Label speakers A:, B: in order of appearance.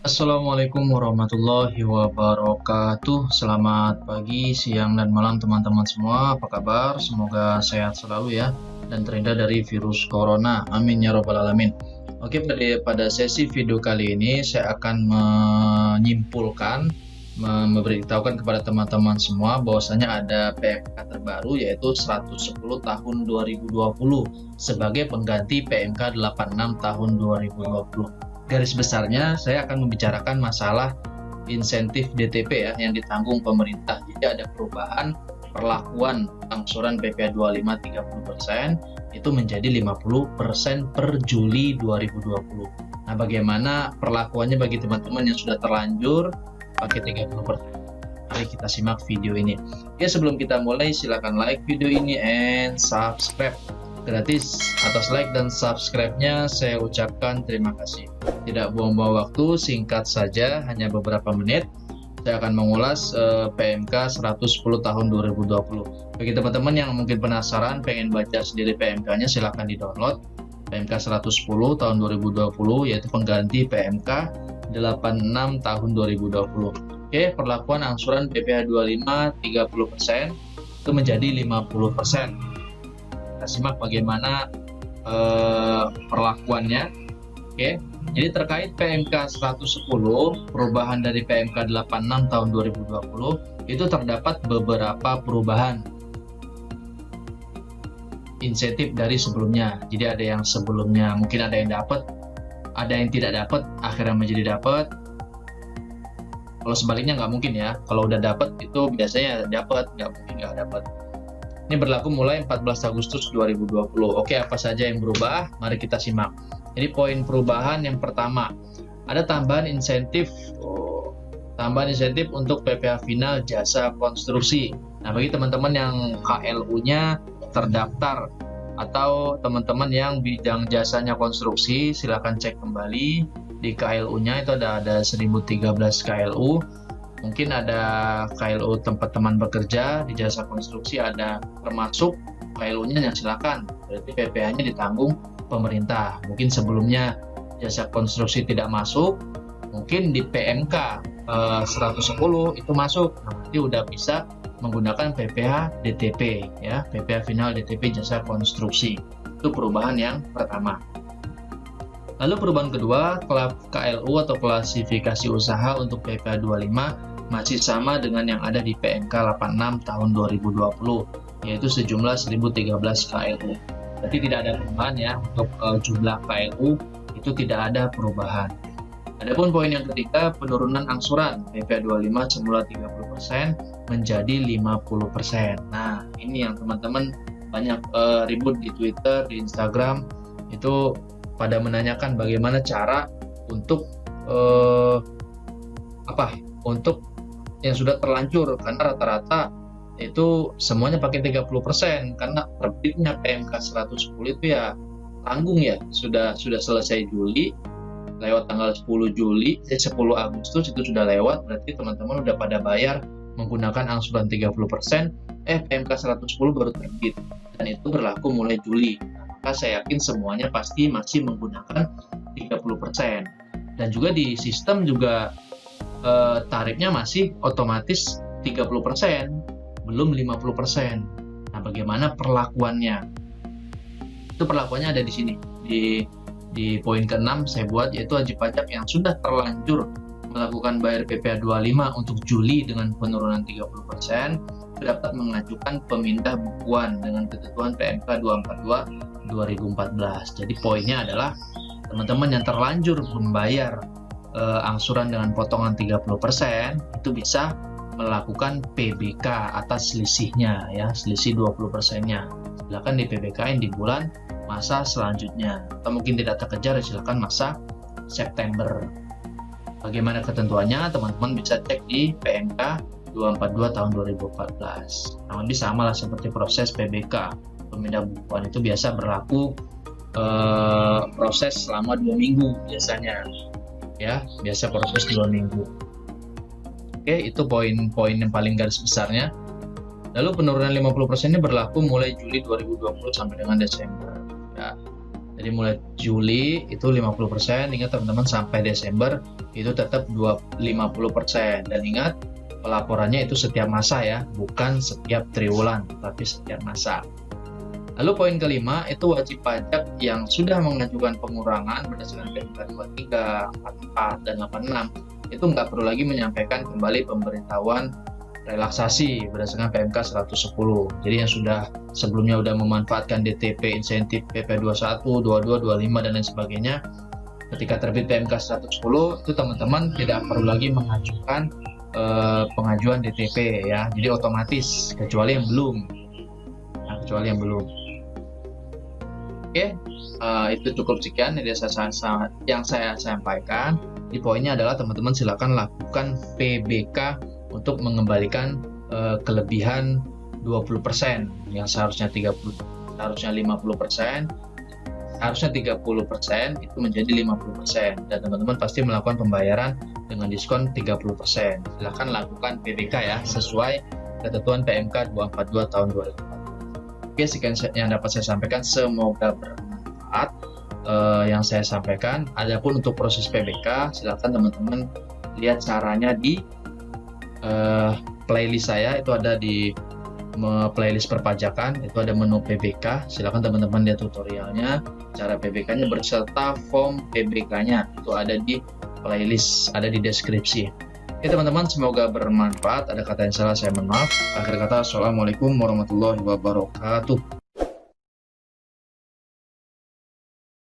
A: Assalamualaikum warahmatullahi wabarakatuh. Selamat pagi, siang, dan malam teman-teman semua. Apa kabar? Semoga sehat selalu ya dan terhindar dari virus corona. Amin ya robbal alamin. Oke, pada sesi video kali ini saya akan menyimpulkan, memberitahukan kepada teman-teman semua bahwasanya ada PMK terbaru yaitu 110 tahun 2020 sebagai pengganti PMK 86 tahun 2020. Garis besarnya saya akan membicarakan masalah insentif DTP ya yang ditanggung pemerintah. Jadi ada perubahan perlakuan angsuran PPh 25 30% itu menjadi 50% per Juli 2020. Nah, bagaimana perlakuannya bagi teman-teman yang sudah terlanjur pakai 30%? Mari kita simak video ini. Ya, sebelum kita mulai silakan like video ini and subscribe. Gratis. Atas like dan subscribe-nya saya ucapkan terima kasih. Tidak buang-buang waktu, singkat saja, hanya beberapa menit saya akan mengulas PMK 110 tahun 2020. Bagi teman-teman yang mungkin penasaran pengen baca sendiri PMK-nya, silahkan di-download PMK 110 tahun 2020 yaitu pengganti PMK 86 tahun 2020. Oke, perlakuan angsuran PPh 25 30% itu menjadi 50%. Kita simak bagaimana perlakuannya. Oke, jadi terkait PMK 110 perubahan dari PMK 86 tahun 2020 itu terdapat beberapa perubahan insentif dari sebelumnya. Jadi ada yang sebelumnya mungkin ada yang dapat, ada yang tidak dapat, akhirnya menjadi dapat. Kalau sebaliknya nggak mungkin ya. Kalau udah dapat itu biasanya dapat, nggak mungkin nggak dapat. Ini berlaku mulai 14 Agustus 2020. Oke, apa saja yang berubah? Mari kita simak. Jadi poin perubahan yang pertama, ada tambahan insentif untuk PPh final jasa konstruksi. Nah, bagi teman-teman yang KLU-nya terdaftar atau teman-teman yang bidang jasanya konstruksi, silakan cek kembali di KLU-nya itu ada 1013 KLU. Mungkin ada KLU tempat teman bekerja di jasa konstruksi, ada termasuk KLU-nya yang silakan. Berarti PPh-nya ditanggung pemerintah. Mungkin sebelumnya jasa konstruksi tidak masuk, mungkin di PMK 110 itu masuk. Nah, berarti udah bisa menggunakan PPh DTP ya, PPh final DTP jasa konstruksi. Itu perubahan yang pertama. Lalu perubahan kedua, KLU atau klasifikasi usaha untuk PPh 25 masih sama dengan yang ada di PMK 86 tahun 2020, yaitu sejumlah 1013 KLU. Berarti tidak ada perubahan ya, untuk jumlah KLU itu tidak ada perubahan. Adapun poin yang ketiga, penurunan angsuran PPh 25 semula 30% menjadi 50%. Nah, ini yang teman-teman banyak ribut di Twitter, di Instagram, itu pada menanyakan bagaimana cara untuk untuk yang sudah terlanjur, karena rata-rata itu semuanya pakai 30% karena terbitnya PMK 110 itu ya tanggung ya, sudah selesai Juli, lewat tanggal 10 Agustus itu sudah lewat, berarti teman-teman udah pada bayar menggunakan angsuran 30%, PMK 110 baru terbit dan itu berlaku mulai Juli. Maka saya yakin semuanya pasti masih menggunakan 30%. Dan juga di sistem juga tarifnya masih otomatis 30%, belum 50%. Nah, bagaimana perlakuannya? Itu perlakuannya ada di sini. Di poin ke-6 saya buat, yaitu wajib pajak yang sudah terlanjur melakukan bayar PPh 25 untuk Juli dengan penurunan 30% dapat mengajukan pemindah bukuan dengan ketentuan PMK 242 2014. Jadi poinnya adalah teman-teman yang terlanjur membayar angsuran dengan potongan 30% itu bisa melakukan PBK atas selisihnya ya, selisih 20%-nya. Silakan di PBK-in di bulan masa selanjutnya. Atau mungkin tidak terkejar, silakan masa September. Bagaimana ketentuannya? Teman-teman bisa cek di PMK 242 tahun 2014. Nah, lebih sama lah seperti proses PBK. Pemindah bukuan itu biasa berlaku proses selama 2 minggu biasanya. Ya, biasa proses 2 minggu. Oke, itu poin-poin yang paling garis besarnya. Lalu penurunan 50% ini berlaku mulai Juli 2020 sampai dengan Desember. Ya, Jadi mulai Juli itu 50%, ingat teman-teman, sampai Desember itu tetap 50%. Dan ingat, pelaporannya itu setiap masa ya, bukan setiap triwulan, tapi setiap masa. Lalu poin kelima itu wajib pajak yang sudah mengajukan pengurangan berdasarkan PMK 23, 44, dan 86 itu nggak perlu lagi menyampaikan kembali pemberitahuan relaksasi berdasarkan PMK 110. Jadi yang sudah sebelumnya sudah memanfaatkan DTP, insentif PP 21, 22, 25, dan lain sebagainya, ketika terbit PMK 110 itu teman-teman tidak perlu lagi mengajukan pengajuan DTP ya. Jadi otomatis kecuali yang belum. Oke, itu cukup sekian yang saya sampaikan. Di poinnya adalah teman-teman silakan lakukan PBK untuk mengembalikan kelebihan 20% yang seharusnya 50%, harusnya 30% itu menjadi 50%, dan teman-teman pasti melakukan pembayaran dengan diskon 30%. Silakan lakukan PBK ya sesuai ketentuan PMK 242 tahun 2004. Oke, sekian yang dapat saya sampaikan, semoga bermanfaat yang saya sampaikan. Adapun untuk proses PBK, silakan teman-teman lihat caranya di playlist saya, itu ada di playlist perpajakan, itu ada menu PBK. Silakan teman-teman lihat tutorialnya, cara PBK-nya berserta form PBK-nya, itu ada di playlist, ada di deskripsi. Oke teman-teman, semoga bermanfaat. Ada kata yang salah saya mohon maaf. Akhir kata, assalamualaikum warahmatullahi wabarakatuh.